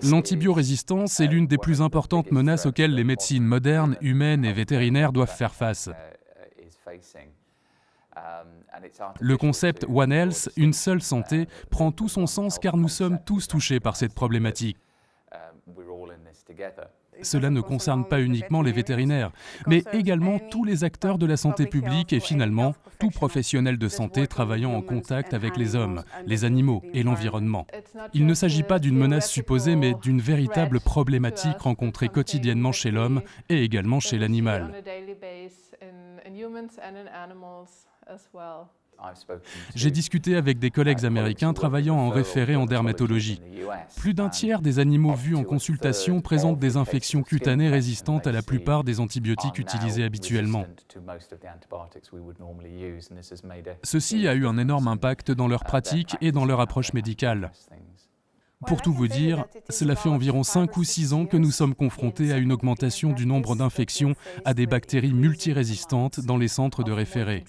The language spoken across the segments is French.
L'antibiorésistance est l'une des plus importantes menaces auxquelles les médecines modernes, humaines et vétérinaires doivent faire face. Le concept One Health, une seule santé, prend tout son sens car nous sommes tous touchés par cette problématique. Cela ne concerne pas uniquement les vétérinaires, mais également tous les acteurs de la santé publique et finalement tout professionnel de santé travaillant en contact avec les hommes, les animaux et l'environnement. Il ne s'agit pas d'une menace supposée, mais d'une véritable problématique rencontrée quotidiennement chez l'homme et également chez l'animal. J'ai discuté avec des collègues américains travaillant en référé en dermatologie. Plus d'un tiers des animaux vus en consultation présentent des infections cutanées résistantes à la plupart des antibiotiques utilisés habituellement. Ceci a eu un énorme impact dans leur pratique et dans leur approche médicale. Pour tout vous dire, cela fait environ 5 ou 6 ans que nous sommes confrontés à une augmentation du nombre d'infections à des bactéries multirésistantes dans les centres de référé.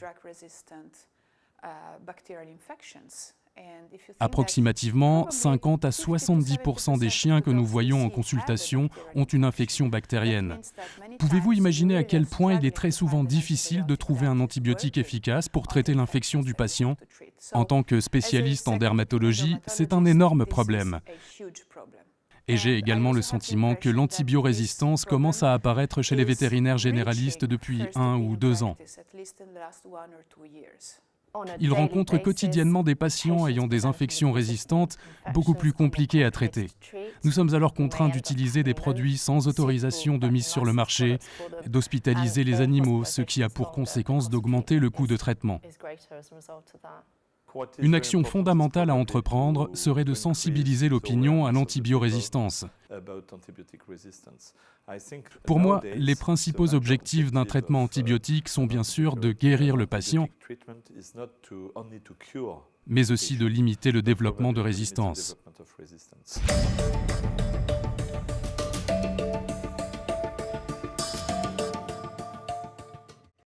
Approximativement, 50 à 70% des chiens que nous voyons en consultation ont une infection bactérienne. Pouvez-vous imaginer à quel point il est très souvent difficile de trouver un antibiotique efficace pour traiter l'infection du patient? En tant que spécialiste en dermatologie, c'est un énorme problème. Et j'ai également le sentiment que l'antibiorésistance commence à apparaître chez les vétérinaires généralistes depuis 1 ou 2 ans. Ils rencontrent quotidiennement des patients ayant des infections résistantes beaucoup plus compliquées à traiter. Nous sommes alors contraints d'utiliser des produits sans autorisation de mise sur le marché, d'hospitaliser les animaux, ce qui a pour conséquence d'augmenter le coût de traitement. Une action fondamentale à entreprendre serait de sensibiliser l'opinion à l'antibiorésistance. Pour moi, les principaux objectifs d'un traitement antibiotique sont bien sûr de guérir le patient, mais aussi de limiter le développement de résistance.